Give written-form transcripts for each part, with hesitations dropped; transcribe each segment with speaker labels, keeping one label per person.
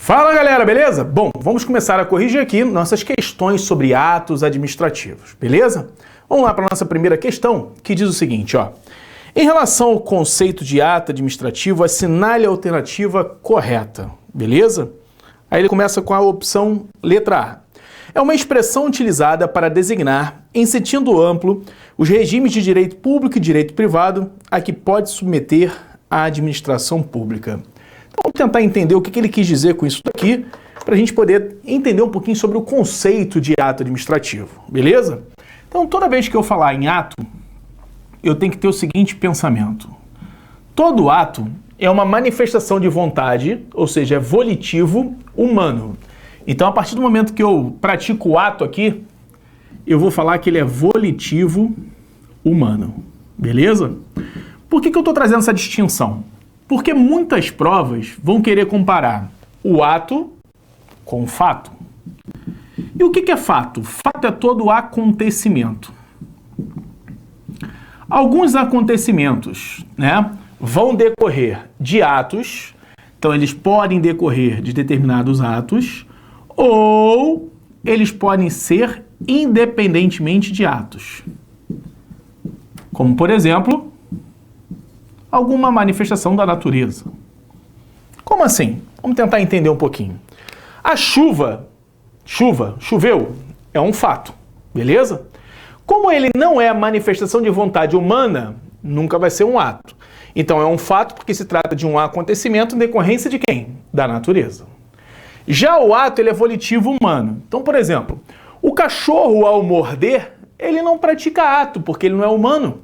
Speaker 1: Fala galera, beleza? Bom, vamos começar a corrigir aqui nossas questões sobre atos administrativos, beleza? Vamos lá para a nossa primeira questão, que diz o seguinte, ó. Em relação ao conceito de ato administrativo, assinale a alternativa correta, beleza? Aí ele começa com a opção letra A. É uma expressão utilizada para designar, em sentido amplo, os regimes de direito público e direito privado a que pode submeter a administração pública. Então, vamos tentar entender o que ele quis dizer com isso daqui, para a gente poder entender um pouquinho sobre o conceito de ato administrativo, beleza? Então, toda vez que eu falar em ato, eu tenho que ter o seguinte pensamento. Todo ato é uma manifestação de vontade, ou seja, é volitivo humano. Então, a partir do momento que eu pratico o ato aqui, eu vou falar que ele é volitivo humano, beleza? Por que eu estou trazendo essa distinção? Porque muitas provas vão querer comparar o ato com o fato. E o que é fato? Fato é todo acontecimento. Alguns acontecimentos, né, vão decorrer de atos, então eles podem decorrer de determinados atos, ou eles podem ser independentemente de atos. Como, por exemplo, alguma manifestação da natureza. Como assim? Vamos tentar entender um pouquinho. A choveu, é um fato, beleza? Como ele não é a manifestação de vontade humana, nunca vai ser um ato. Então é um fato porque se trata de um acontecimento em decorrência de quem? Da natureza. Já o ato, ele é volitivo humano. Então, por exemplo, o cachorro ao morder, ele não pratica ato, porque ele não é humano.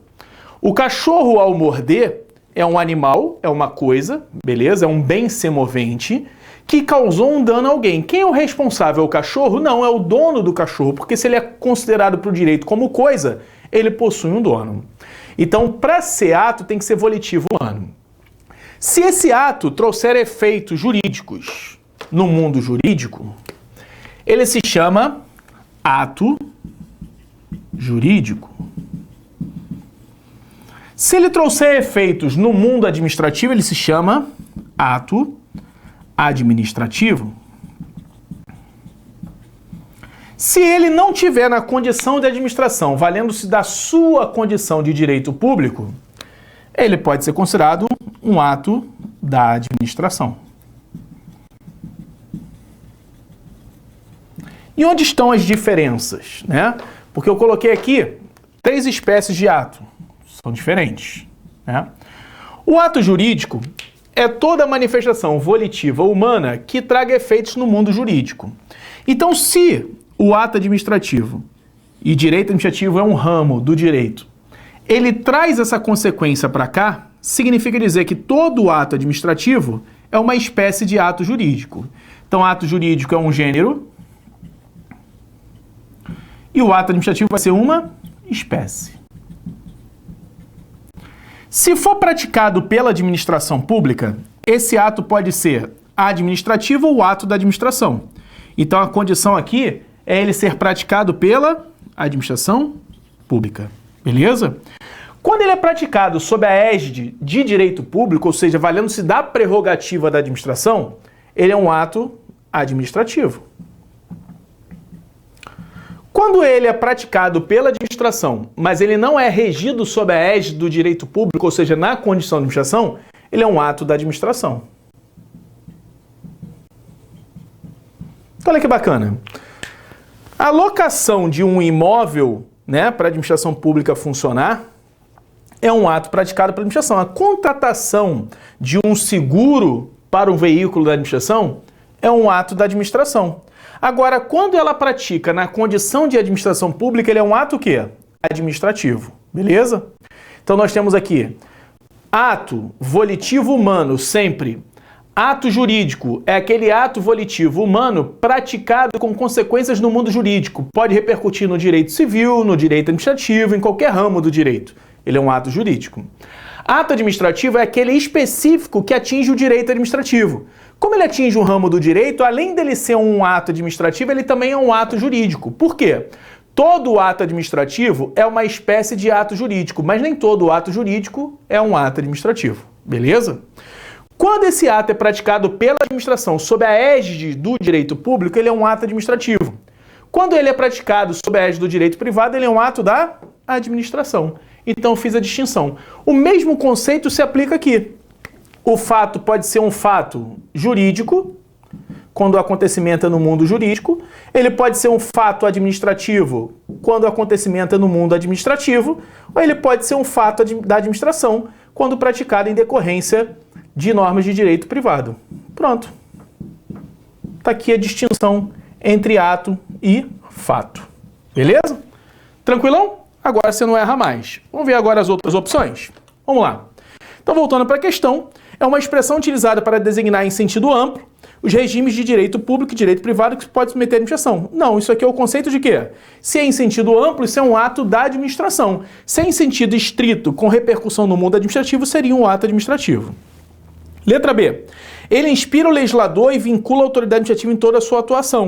Speaker 1: O cachorro ao morder é um animal, é uma coisa, beleza? É um bem semovente que causou um dano a alguém. Quem é o responsável? O cachorro? Não, é o dono do cachorro, porque se ele é considerado para o direito como coisa, ele possui um dono. Então, para ser ato, tem que ser volitivo humano. Se esse ato trouxer efeitos jurídicos no mundo jurídico, ele se chama ato jurídico. Se ele trouxer efeitos no mundo administrativo, ele se chama ato administrativo. Se ele não tiver na condição de administração, valendo-se da sua condição de direito público, ele pode ser considerado um ato da administração. E onde estão as diferenças, né? Porque eu coloquei aqui 3 espécies de ato. São diferentes, né? O ato jurídico é toda manifestação volitiva humana que traga efeitos no mundo jurídico. Então, se o ato administrativo, e direito administrativo é um ramo do direito, ele traz essa consequência para cá, significa dizer que todo ato administrativo é uma espécie de ato jurídico. Então, ato jurídico é um gênero, e o ato administrativo vai ser uma espécie. Se for praticado pela administração pública, esse ato pode ser administrativo ou ato da administração. Então a condição aqui é ele ser praticado pela administração pública, beleza? Quando ele é praticado sob a égide de direito público, ou seja, valendo-se da prerrogativa da administração, ele é um ato administrativo. Quando ele é praticado pela administração, mas ele não é regido sob a égide do direito público, ou seja, na condição de administração, ele é um ato da administração. Então, olha que bacana. A locação de um imóvel, né, para a administração pública funcionar, é um ato praticado pela administração. A contratação de um seguro para um veículo da administração é um ato da administração. Agora, quando ela pratica na condição de administração pública, ele é um ato o quê? Administrativo, beleza? Então nós temos aqui ato volitivo humano, sempre. Ato jurídico é aquele ato volitivo humano praticado com consequências no mundo jurídico. Pode repercutir no direito civil, no direito administrativo, em qualquer ramo do direito. Ele é um ato jurídico. Ato administrativo é aquele específico que atinge o direito administrativo. Como ele atinge um ramo do direito, além dele ser um ato administrativo, ele também é um ato jurídico. Por quê? Todo ato administrativo é uma espécie de ato jurídico, mas nem todo ato jurídico é um ato administrativo, beleza? Quando esse ato é praticado pela administração sob a égide do direito público, ele é um ato administrativo. Quando ele é praticado sob a égide do direito privado, ele é um ato da administração. Então eu fiz a distinção. O mesmo conceito se aplica aqui. O fato pode ser um fato jurídico, quando o acontecimento é no mundo jurídico. Ele pode ser um fato administrativo, quando o acontecimento é no mundo administrativo. Ou ele pode ser um fato da administração, quando praticado em decorrência de normas de direito privado. Pronto. Está aqui a distinção entre ato e fato. Beleza? Tranquilão? Agora você não erra mais. Vamos ver agora as outras opções? Vamos lá. Então, voltando para a questão, é uma expressão utilizada para designar em sentido amplo os regimes de direito público e direito privado que se pode submeter à administração. Não, isso aqui é o conceito de quê? Se é em sentido amplo, isso é um ato da administração. Se é em sentido estrito, com repercussão no mundo administrativo, seria um ato administrativo. Letra B. Ele inspira o legislador e vincula a autoridade administrativa em toda a sua atuação.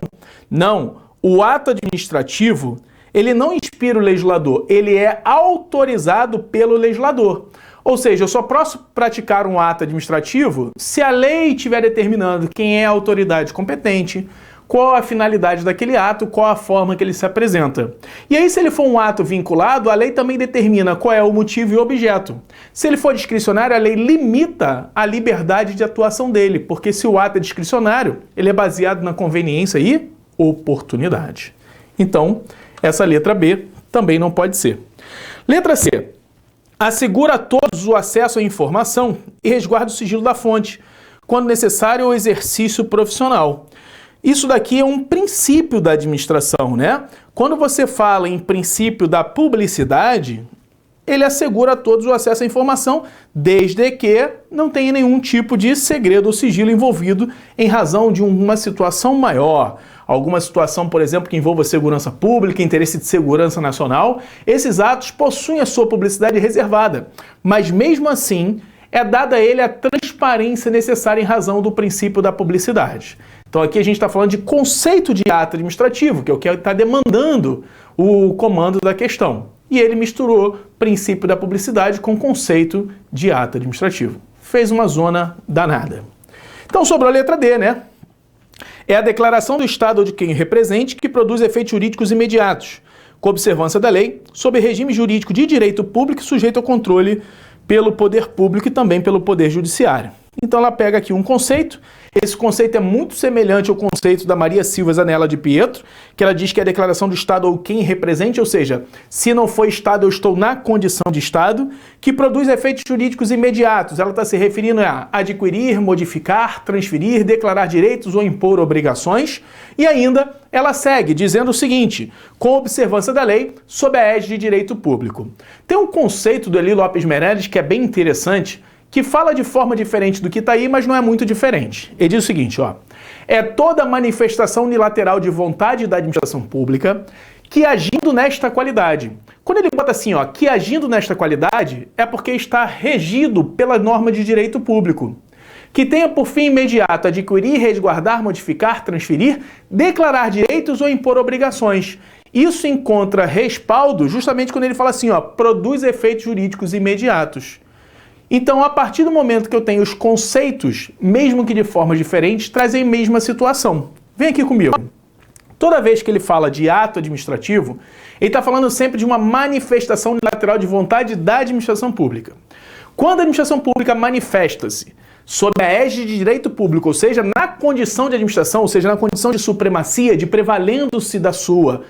Speaker 1: Não, o ato administrativo, ele não inspira o legislador, ele é autorizado pelo legislador. Ou seja, eu só posso praticar um ato administrativo se a lei estiver determinando quem é a autoridade competente, qual a finalidade daquele ato, qual a forma que ele se apresenta. E aí, se ele for um ato vinculado, a lei também determina qual é o motivo e o objeto. Se ele for discricionário, a lei limita a liberdade de atuação dele, porque se o ato é discricionário, ele é baseado na conveniência e oportunidade. Então, essa letra B também não pode ser. Letra C. Assegura a todos o acesso à informação e resguarda o sigilo da fonte, quando necessário ao exercício profissional. Isso daqui é um princípio da administração, né? Quando você fala em princípio da publicidade, ele assegura a todos o acesso à informação, desde que não tenha nenhum tipo de segredo ou sigilo envolvido em razão de uma situação maior. Alguma situação, por exemplo, que envolva segurança pública, interesse de segurança nacional. Esses atos possuem a sua publicidade reservada, mas mesmo assim é dada a ele a transparência necessária em razão do princípio da publicidade. Então aqui a gente está falando de conceito de ato administrativo, que é o que está demandando o comando da questão. E ele misturou princípio da publicidade com conceito de ato administrativo. Fez uma zona danada. Então sobre a letra D, né? É a declaração do Estado ou de quem o represente que produz efeitos jurídicos imediatos, com observância da lei, sob regime jurídico de direito público sujeito ao controle pelo poder público e também pelo poder judiciário. Então ela pega aqui um conceito. Esse conceito é muito semelhante ao conceito da Maria Silva Zanella de Pietro, que ela diz que é a declaração do Estado ou quem represente, ou seja, se não for Estado, eu estou na condição de Estado, que produz efeitos jurídicos imediatos. Ela está se referindo a adquirir, modificar, transferir, declarar direitos ou impor obrigações. E ainda ela segue dizendo o seguinte, com observância da lei, sob a égide de direito público. Tem um conceito do Eli Lopes Meirelles que é bem interessante, que fala de forma diferente do que está aí, mas não é muito diferente. Ele diz o seguinte, ó, é toda manifestação unilateral de vontade da administração pública que agindo nesta qualidade. Quando ele bota assim, ó, que agindo nesta qualidade, é porque está regido pela norma de direito público, que tenha por fim imediato adquirir, resguardar, modificar, transferir, declarar direitos ou impor obrigações. Isso encontra respaldo justamente quando ele fala assim, ó, produz efeitos jurídicos imediatos. Então, a partir do momento que eu tenho os conceitos, mesmo que de formas diferentes, trazem a mesma situação. Vem aqui comigo. Toda vez que ele fala de ato administrativo, ele está falando sempre de uma manifestação unilateral de vontade da administração pública. Quando a administração pública manifesta-se sob a égide de direito público, ou seja, na condição de administração, ou seja, na condição de supremacia, de prevalendo-se da sua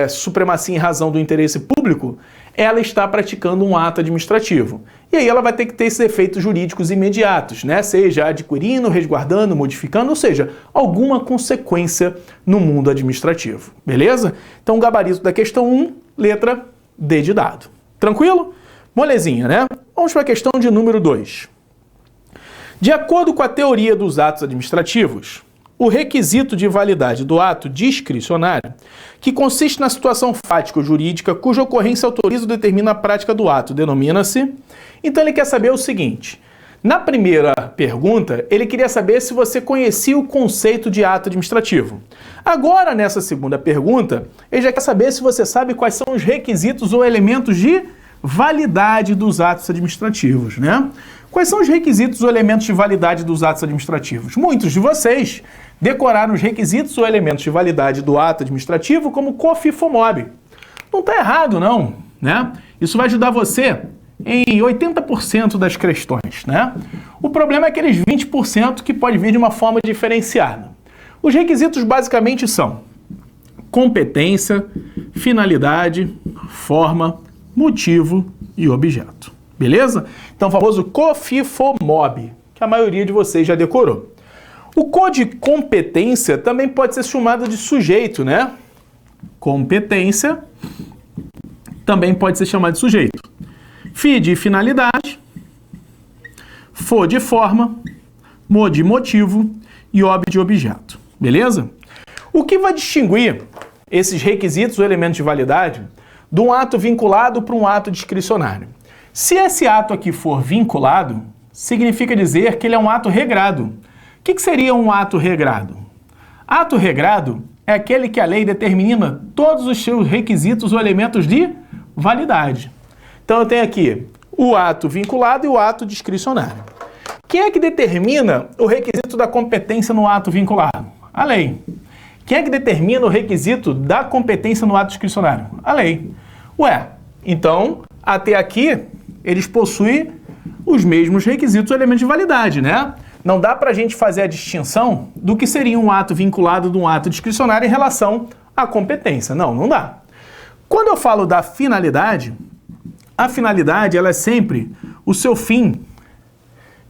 Speaker 1: supremacia em razão do interesse público, ela está praticando um ato administrativo. E aí ela vai ter que ter esses efeitos jurídicos imediatos, né? Seja adquirindo, resguardando, modificando, ou seja, alguma consequência no mundo administrativo. Beleza? Então, gabarito da questão 1, letra D de dado. Tranquilo? Molezinha, né? Vamos para a questão de número 2. De acordo com a teoria dos atos administrativos, o requisito de validade do ato discricionário, que consiste na situação fática ou jurídica cuja ocorrência autoriza ou determina a prática do ato, denomina-se... Então ele quer saber o seguinte, na primeira pergunta, ele queria saber se você conhecia o conceito de ato administrativo. Agora, nessa segunda pergunta, ele já quer saber se você sabe quais são os requisitos ou elementos de validade dos atos administrativos, né? Quais são os requisitos ou elementos de validade dos atos administrativos? Muitos de vocês decoraram os requisitos ou elementos de validade do ato administrativo como COFIFOMOB. Não está errado, não, né? Isso vai ajudar você em 80% das questões, né? O problema é aqueles 20% que pode vir de uma forma diferenciada. Os requisitos basicamente são competência, finalidade, forma, motivo e objeto. Beleza? Então, o famoso COFIFOMOB, que a maioria de vocês já decorou. O CO de competência também pode ser chamado de sujeito, né? Competência também pode ser chamado de sujeito. FI de finalidade, FO de forma, MO de motivo e OB de objeto. Beleza? O que vai distinguir esses requisitos ou elementos de validade de um ato vinculado para um ato discricionário? Se esse ato aqui for vinculado, significa dizer que ele é um ato regrado. O que seria um ato regrado? Ato regrado é aquele que a lei determina todos os seus requisitos ou elementos de validade. Então eu tenho aqui o ato vinculado e o ato discricionário. Quem é que determina o requisito da competência no ato vinculado? A lei. Quem é que determina o requisito da competência no ato discricionário? A lei. Ué, então, até aqui, eles possuem os mesmos requisitos ou elementos de validade, né? Não dá para a gente fazer a distinção do que seria um ato vinculado de um ato discricionário em relação à competência. Não, não dá. Quando eu falo da finalidade, a finalidade ela é sempre o seu fim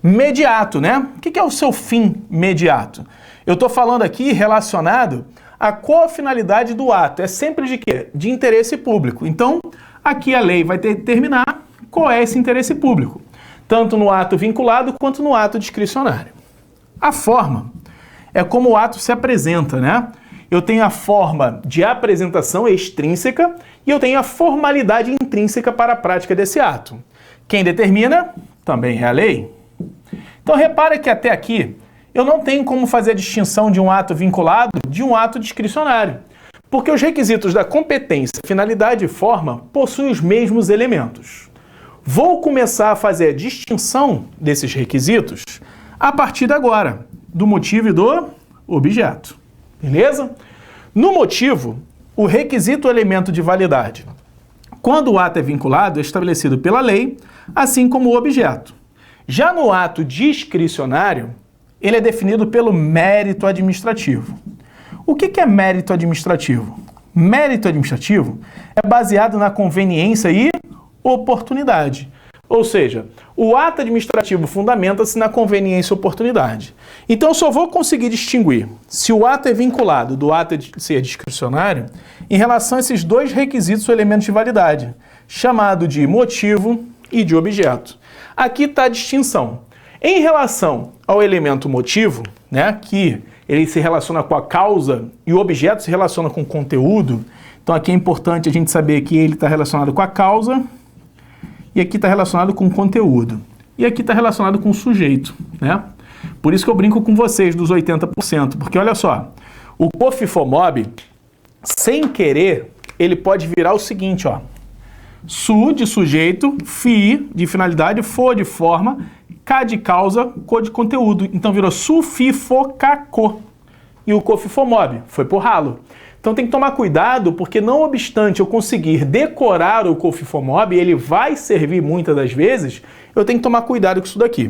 Speaker 1: mediato, né? O que é o seu fim mediato? Eu estou falando aqui relacionado à co-finalidade do ato. É sempre de quê? De interesse público. Então, aqui a lei vai determinar qual é esse interesse público, tanto no ato vinculado quanto no ato discricionário. A forma é como o ato se apresenta, né? Eu tenho a forma de apresentação extrínseca e eu tenho a formalidade intrínseca para a prática desse ato. Quem determina também é a lei. Então repara que até aqui eu não tenho como fazer a distinção de um ato vinculado de um ato discricionário, porque os requisitos da competência, finalidade e forma possuem os mesmos elementos. Vou começar a fazer a distinção desses requisitos a partir de agora, do motivo e do objeto. Beleza? No motivo, o requisito ou elemento de validade, quando o ato é vinculado, é estabelecido pela lei, assim como o objeto. Já no ato discricionário, ele é definido pelo mérito administrativo. O que é mérito administrativo? Mérito administrativo é baseado na conveniência e oportunidade. Ou seja, o ato administrativo fundamenta-se na conveniência e oportunidade. Então, eu só vou conseguir distinguir se o ato é vinculado do ato de ser discricionário em relação a esses dois requisitos ou elementos de validade, chamado de motivo e de objeto. Aqui está a distinção. Em relação ao elemento motivo, né, que ele se relaciona com a causa e o objeto se relaciona com o conteúdo, então aqui é importante a gente saber que ele está relacionado com a causa e aqui está relacionado com o conteúdo. E aqui está relacionado com o sujeito, né? Por isso que eu brinco com vocês dos 80%, porque olha só, o COFIFOMOB, sem querer, ele pode virar o seguinte, ó. SU de sujeito, FI de finalidade, FO de forma, K de causa, CO de conteúdo. Então virou SU, FI, FO, K, CO. E o COFIFOMOB foi por ralo. Então tem que tomar cuidado, porque não obstante eu conseguir decorar o COFIFOMOB, ele vai servir muitas das vezes, eu tenho que tomar cuidado com isso daqui.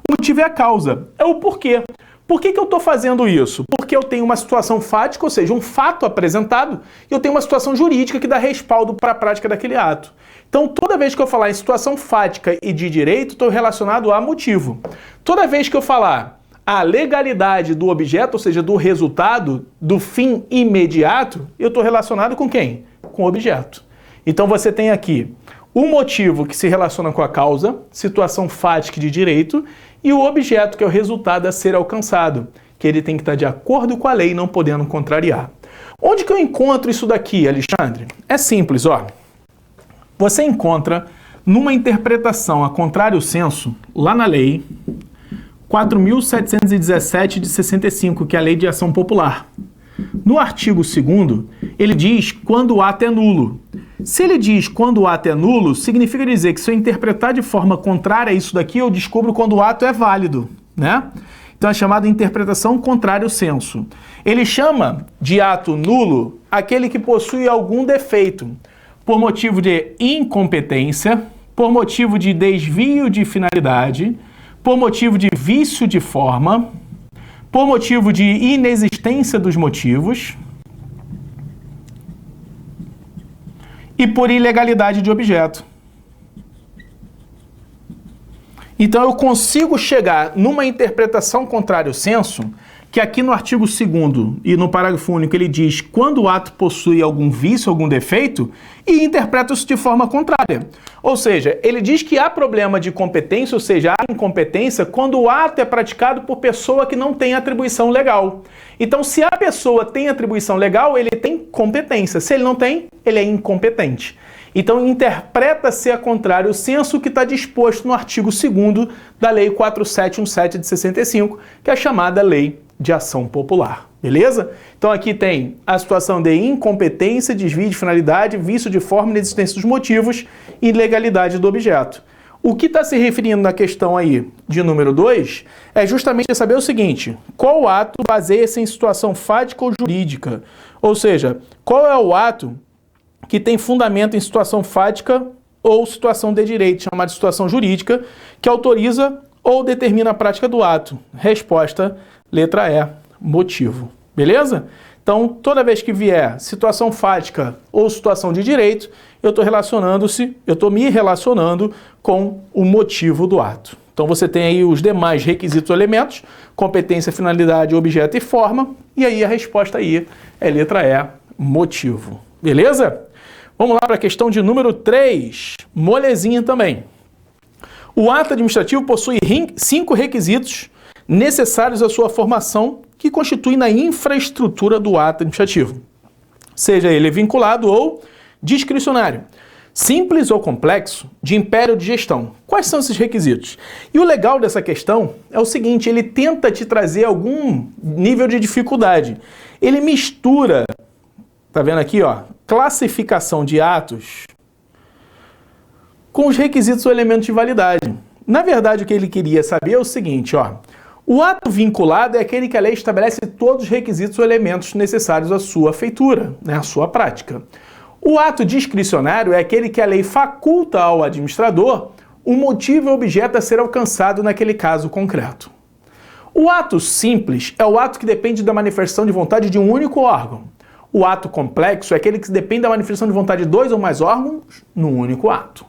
Speaker 1: O motivo é a causa, é o porquê. Por que eu estou fazendo isso? Porque eu tenho uma situação fática, ou seja, um fato apresentado, e eu tenho uma situação jurídica que dá respaldo para a prática daquele ato. Então, toda vez que eu falar em situação fática e de direito, estou relacionado a motivo. Toda vez que eu falar a legalidade do objeto, ou seja, do resultado, do fim imediato, eu estou relacionado com quem? Com o objeto. Então, você tem aqui o motivo que se relaciona com a causa, situação fática de direito, e o objeto, que é o resultado a ser alcançado, que ele tem que estar de acordo com a lei, não podendo contrariar. Onde que eu encontro isso daqui, Alexandre? É simples, ó. Você encontra numa interpretação a contrário senso, lá na lei 4.717 de 65, que é a Lei de Ação Popular. No artigo 2º, ele diz quando o ato é nulo. Se ele diz quando o ato é nulo, significa dizer que se eu interpretar de forma contrária a isso daqui, eu descubro quando o ato é válido, né? Então é chamada interpretação contrária ao senso. Ele chama de ato nulo aquele que possui algum defeito, por motivo de incompetência, por motivo de desvio de finalidade, por motivo de vício de forma, por motivo de inexistência dos motivos e por ilegalidade de objeto. Então eu consigo chegar numa interpretação contrária ao senso, que aqui no artigo 2º e no parágrafo único ele diz quando o ato possui algum vício, algum defeito, e interpreta isso de forma contrária. Ou seja, ele diz que há problema de competência, ou seja, há incompetência, quando o ato é praticado por pessoa que não tem atribuição legal. Então, se a pessoa tem atribuição legal, ele tem competência. Se ele não tem, ele é incompetente. Então, interpreta-se a contrário o senso que está disposto no artigo 2º da Lei 4717 de 65, que é a chamada Lei de Ação Popular. Beleza? Então, aqui tem a situação de incompetência, desvio de finalidade, vício de forma, inexistência dos motivos e ilegalidade do objeto. O que está se referindo na questão aí de número 2 é justamente saber o seguinte: qual ato baseia-se em situação fática ou jurídica? Ou seja, qual é o ato que tem fundamento em situação fática ou situação de direito, chamada de situação jurídica, que autoriza ou determina a prática do ato? Resposta, letra E, motivo. Beleza? Então, toda vez que vier situação fática ou situação de direito, eu estou me relacionando com o motivo do ato. Então, você tem aí os demais requisitos ou elementos, competência, finalidade, objeto e forma, e aí a resposta aí é letra E, motivo. Beleza? Vamos lá para a questão de número 3, molezinha também. O ato administrativo possui 5 requisitos necessários à sua formação, que constituem na infraestrutura do ato administrativo, seja ele vinculado ou discricionário, simples ou complexo, de império de gestão. Quais são esses requisitos? E o legal dessa questão é o seguinte: ele tenta te trazer algum nível de dificuldade. Ele mistura, tá vendo aqui, ó, classificação de atos com os requisitos ou elementos de validade. Na verdade, o que ele queria saber é o seguinte, ó: o ato vinculado é aquele que a lei estabelece todos os requisitos ou elementos necessários à sua feitura, né, à sua prática. O ato discricionário é aquele que a lei faculta ao administrador o motivo e objeto a ser alcançado naquele caso concreto. O ato simples é o ato que depende da manifestação de vontade de um único órgão. O ato complexo é aquele que depende da manifestação de vontade de 2 ou mais órgãos num único ato.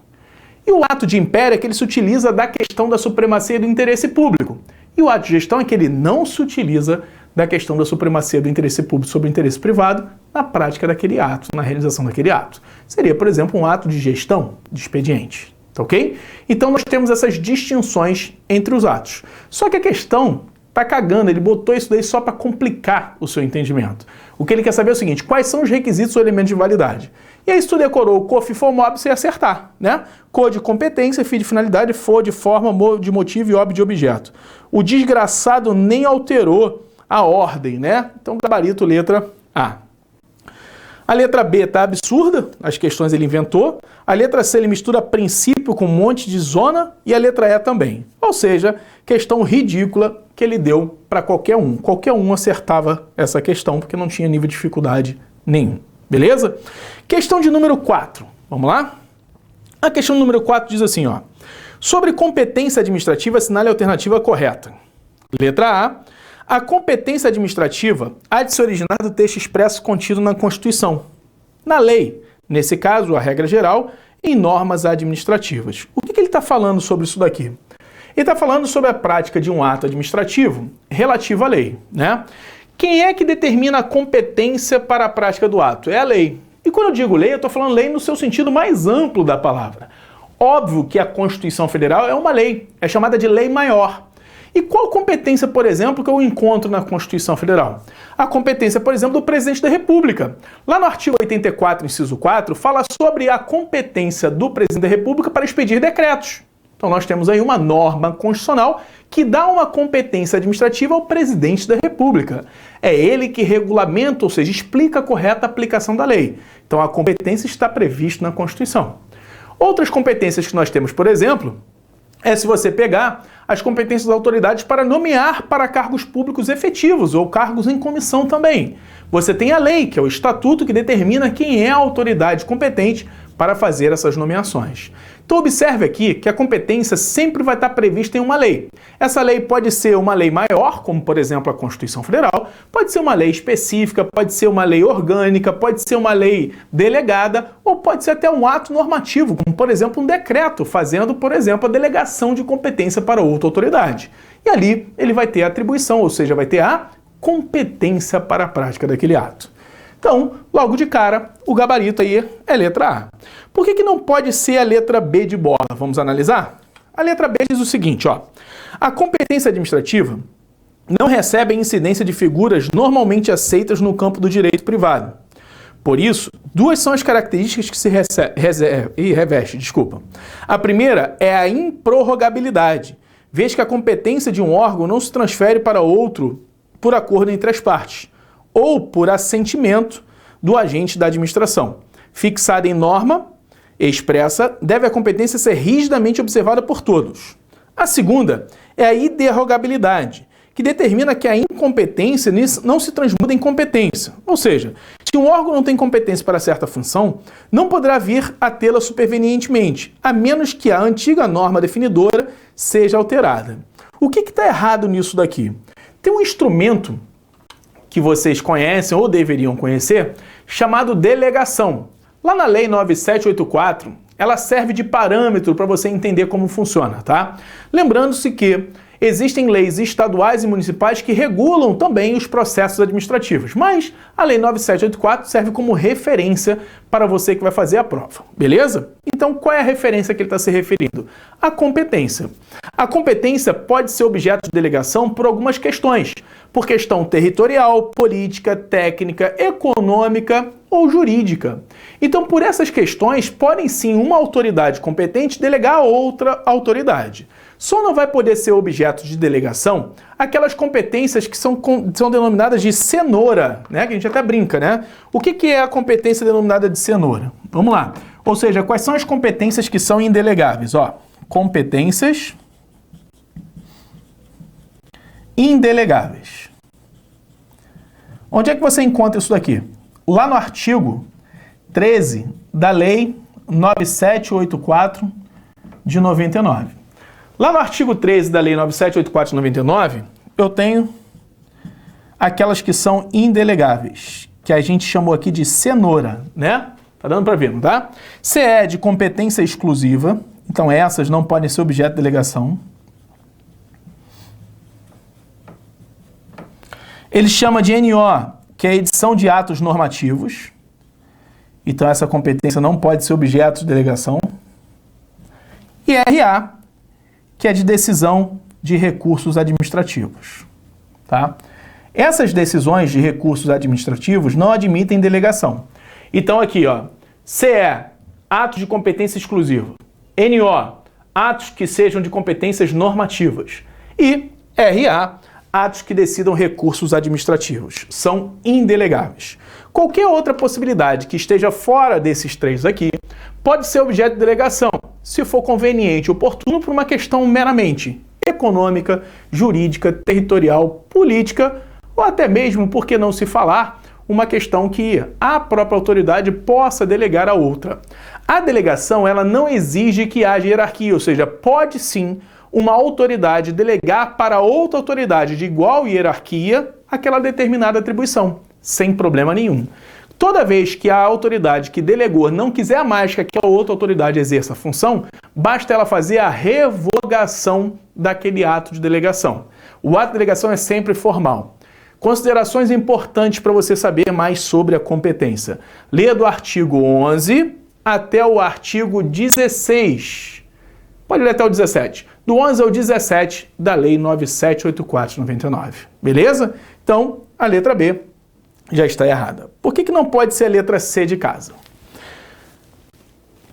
Speaker 1: E o ato de império é que ele se utiliza da questão da supremacia do interesse público. E o ato de gestão é que ele não se utiliza da questão da supremacia do interesse público sobre o interesse privado na prática daquele ato, na realização daquele ato. Seria, por exemplo, um ato de gestão de expediente. Tá ok? Então nós temos essas distinções entre os atos. Só que a questão tá cagando, ele botou isso daí só para complicar o seu entendimento. O que ele quer saber é o seguinte: quais são os requisitos ou elementos de validade? E aí, se tu decorou o co, fi, for, mob, você ia acertar, né? Co de competência, fi de finalidade, for de forma, mo de motivo e ob de objeto. O desgraçado nem alterou a ordem, né? Então, gabarito, letra A. A letra B tá absurda, as questões ele inventou. A letra C ele mistura princípio com um monte de zona e a letra E também. Ou seja, questão ridícula que ele deu para qualquer um. Qualquer um acertava essa questão porque não tinha nível de dificuldade nenhum. Beleza? Questão de número 4. Vamos lá? A questão número 4 diz assim, ó: sobre competência administrativa, assinale a alternativa correta. Letra A. A competência administrativa há de se originar do texto expresso contido na Constituição, na lei, nesse caso, a regra geral, em normas administrativas. O que ele está falando sobre isso daqui? Ele está falando sobre a prática de um ato administrativo relativo à lei, né? Quem é que determina a competência para a prática do ato? É a lei. E quando eu digo lei, eu estou falando lei no seu sentido mais amplo da palavra. Óbvio que a Constituição Federal é uma lei, é chamada de lei maior. E qual competência, por exemplo, que eu encontro na Constituição Federal? A competência, por exemplo, do Presidente da República. Lá no artigo 84, inciso 4, fala sobre a competência do Presidente da República para expedir decretos. Então nós temos aí uma norma constitucional que dá uma competência administrativa ao presidente da República. É ele que regulamenta, ou seja, explica a correta aplicação da lei. Então a competência está prevista na Constituição. Outras competências que nós temos, por exemplo, é se você pegar as competências das autoridades para nomear para cargos públicos efetivos ou cargos em comissão também. Você tem a lei, que é o estatuto que determina quem é a autoridade competente para fazer essas nomeações. Então observe aqui que a competência sempre vai estar prevista em uma lei. Essa lei pode ser uma lei maior, como por exemplo a Constituição Federal, pode ser uma lei específica, pode ser uma lei orgânica, pode ser uma lei delegada ou pode ser até um ato normativo, como por exemplo um decreto, fazendo por exemplo a delegação de competência para outra autoridade. E ali ele vai ter a atribuição, ou seja, vai ter a competência para a prática daquele ato. Então, logo de cara, o gabarito aí é letra A. Por que não pode ser a letra B de bola? Vamos analisar? A letra B diz o seguinte, ó. A competência administrativa não recebe a incidência de figuras normalmente aceitas no campo do direito privado. Por isso, duas são as características que se reveste. A primeira é a improrrogabilidade, vez que a competência de um órgão não se transfere para outro por acordo entre as partes, ou por assentimento do agente da administração. Fixada em norma expressa, deve a competência ser rigidamente observada por todos. A segunda é a iderrogabilidade, que determina que a incompetência não se transmuda em competência. Ou seja, se um órgão não tem competência para certa função, não poderá vir a tê-la supervenientemente, a menos que a antiga norma definidora seja alterada. O que está errado nisso daqui? Tem um instrumento que vocês conhecem ou deveriam conhecer, chamado delegação. Lá na Lei 9784, ela serve de parâmetro para você entender como funciona, tá? Lembrando-se que existem leis estaduais e municipais que regulam também os processos administrativos, mas a Lei 9784 serve como referência para você que vai fazer a prova, beleza? Então, qual é a referência que ele está se referindo? A competência. A competência pode ser objeto de delegação por algumas questões, por questão territorial, política, técnica, econômica ou jurídica. Então, por essas questões, podem sim uma autoridade competente delegar a outra autoridade. Só não vai poder ser objeto de delegação aquelas competências que são denominadas de cenoura, né? Que a gente até brinca, né? O que é a competência denominada de cenoura? Vamos lá. Ou seja, quais são as competências que são indelegáveis? Ó, competências indelegáveis. Onde é que você encontra isso daqui? Lá no artigo 13 da Lei 9784 de 99. Lá no artigo 13 da Lei 9784 de 99, eu tenho aquelas que são indelegáveis, que a gente chamou aqui de cenoura, né? Tá dando para ver, não tá? Se é de competência exclusiva, então essas não podem ser objeto de delegação. Ele chama de NO, que é a edição de atos normativos. Então essa competência não pode ser objeto de delegação. E RA, que é de decisão de recursos administrativos. Tá? Essas decisões de recursos administrativos não admitem delegação. Então aqui, ó, CE, atos de competência exclusiva. NO, atos que sejam de competências normativas. E RA, atos que decidam recursos administrativos. São indelegáveis. Qualquer outra possibilidade que esteja fora desses três aqui pode ser objeto de delegação, se for conveniente e oportuno por uma questão meramente econômica, jurídica, territorial, política ou até mesmo, por que não se falar, uma questão que a própria autoridade possa delegar a outra. A delegação, ela não exige que haja hierarquia, ou seja, pode sim uma autoridade delegar para outra autoridade de igual hierarquia aquela determinada atribuição, sem problema nenhum. Toda vez que a autoridade que delegou não quiser mais que aquela outra autoridade exerça a função, basta ela fazer a revogação daquele ato de delegação. O ato de delegação é sempre formal. Considerações importantes para você saber mais sobre a competência. Leia do artigo 11 até o artigo 16. Pode ler até o 17. Do 11 ao 17 da Lei 9784 de 99. Beleza? Então, a letra B já está errada. Por que não pode ser a letra C de casa?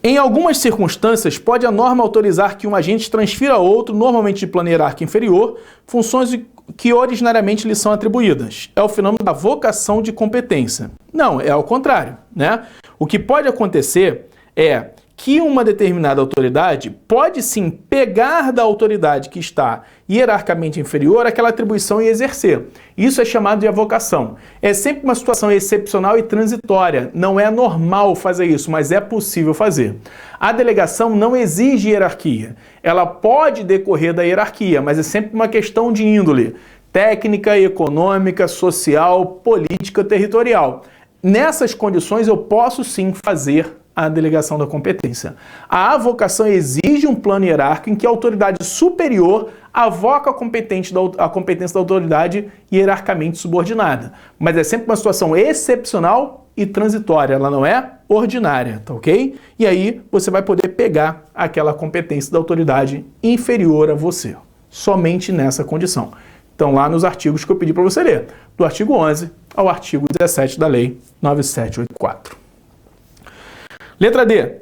Speaker 1: Em algumas circunstâncias, pode a norma autorizar que um agente transfira a outro, normalmente de plano hierárquico inferior, funções que originariamente lhe são atribuídas. É o fenômeno da vocação de competência. Não, é ao contrário, né? O que pode acontecer é que uma determinada autoridade pode sim pegar da autoridade que está hierarquicamente inferior aquela atribuição e exercer. Isso é chamado de avocação. É sempre uma situação excepcional e transitória. Não é normal fazer isso, mas é possível fazer. A delegação não exige hierarquia. Ela pode decorrer da hierarquia, mas é sempre uma questão de índole técnica, econômica, social, política, territorial. Nessas condições eu posso sim fazer a delegação da competência. A avocação exige um plano hierárquico em que a autoridade superior avoca a competência da autoridade hierarquicamente subordinada. Mas é sempre uma situação excepcional e transitória, ela não é ordinária, tá ok? E aí você vai poder pegar aquela competência da autoridade inferior a você, somente nessa condição. Então lá nos artigos que eu pedi para você ler, do artigo 11 ao artigo 17 da Lei 9784. Letra D.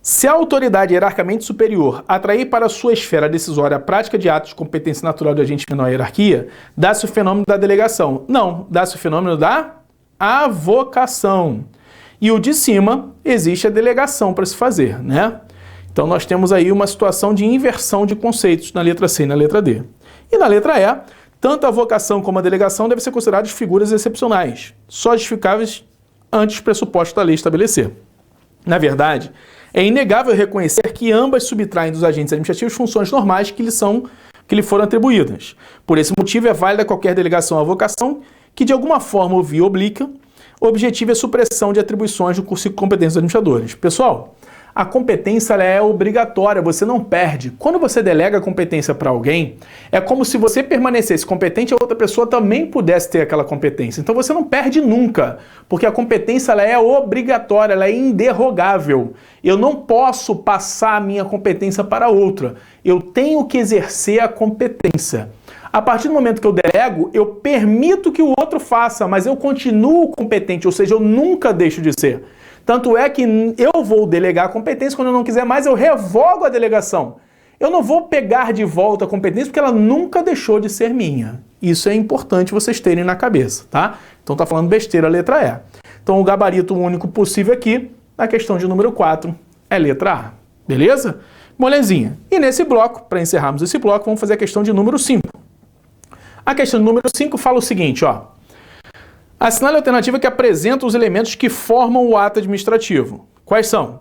Speaker 1: Se a autoridade hierarquicamente superior atrair para sua esfera decisória a prática de atos de competência natural de agente menor hierarquia, dá-se o fenômeno da delegação. Não, dá-se o fenômeno da avocação. E o de cima, existe a delegação para se fazer, né? Então nós temos aí uma situação de inversão de conceitos na letra C e na letra D. E na letra E, tanto a avocação como a delegação devem ser consideradas figuras excepcionais, só justificáveis antes do pressuposto da lei estabelecer. Na verdade, é inegável reconhecer que ambas subtraem dos agentes administrativos funções normais que lhe foram atribuídas. Por esse motivo, é válida qualquer delegação ou avocação que, de alguma forma ou via oblíqua, objetive a supressão de atribuições do curso de competências dos administradores. Pessoal, a competência ela é obrigatória, você não perde. Quando você delega a competência para alguém, é como se você permanecesse competente e a outra pessoa também pudesse ter aquela competência. Então você não perde nunca, porque a competência ela é obrigatória, ela é inderrogável. Eu não posso passar a minha competência para outra. Eu tenho que exercer a competência. A partir do momento que eu delego, eu permito que o outro faça, mas eu continuo competente, ou seja, eu nunca deixo de ser. Tanto é que eu vou delegar a competência, quando eu não quiser mais, eu revogo a delegação. Eu não vou pegar de volta a competência porque ela nunca deixou de ser minha. Isso é importante vocês terem na cabeça, tá? Então tá falando besteira a letra E. Então o gabarito único possível aqui, na questão de número 4, é letra A. Beleza? Molezinha. E nesse bloco, para encerrarmos esse bloco, vamos fazer a questão de número 5. A questão de número 5 fala o seguinte, ó. Assinale a alternativa que apresenta os elementos que formam o ato administrativo. Quais são?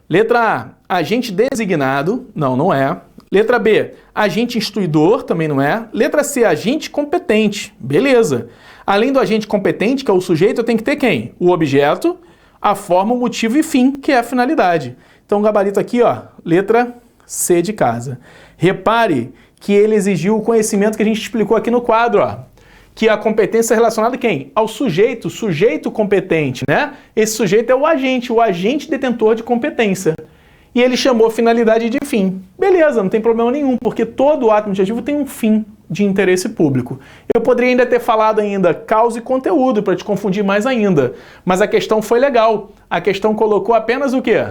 Speaker 1: Letra A, agente designado. Não, não é. Letra B, agente instituidor. Também não é. Letra C, agente competente. Beleza. Além do agente competente, que é o sujeito, eu tenho que ter quem? O objeto, a forma, o motivo e fim, que é a finalidade. Então, o gabarito aqui, ó, letra C de casa. Repare que ele exigiu o conhecimento que a gente explicou aqui no quadro, ó. Que a competência é relacionada a quem? Ao sujeito competente, né? Esse sujeito é o agente detentor de competência. E ele chamou finalidade de fim. Beleza, não tem problema nenhum, porque todo ato administrativo tem um fim de interesse público. Eu poderia ainda ter falado ainda causa e conteúdo, para te confundir mais ainda. Mas a questão foi legal. A questão colocou apenas o quê?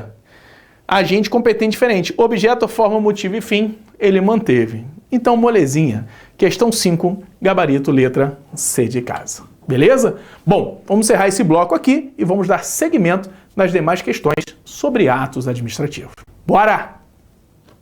Speaker 1: Agente competente diferente. Objeto, forma, motivo e fim, ele manteve. Então, molezinha. Questão 5, gabarito, letra C de casa. Beleza? Bom, vamos encerrar esse bloco aqui e vamos dar seguimento nas demais questões sobre atos administrativos. Bora!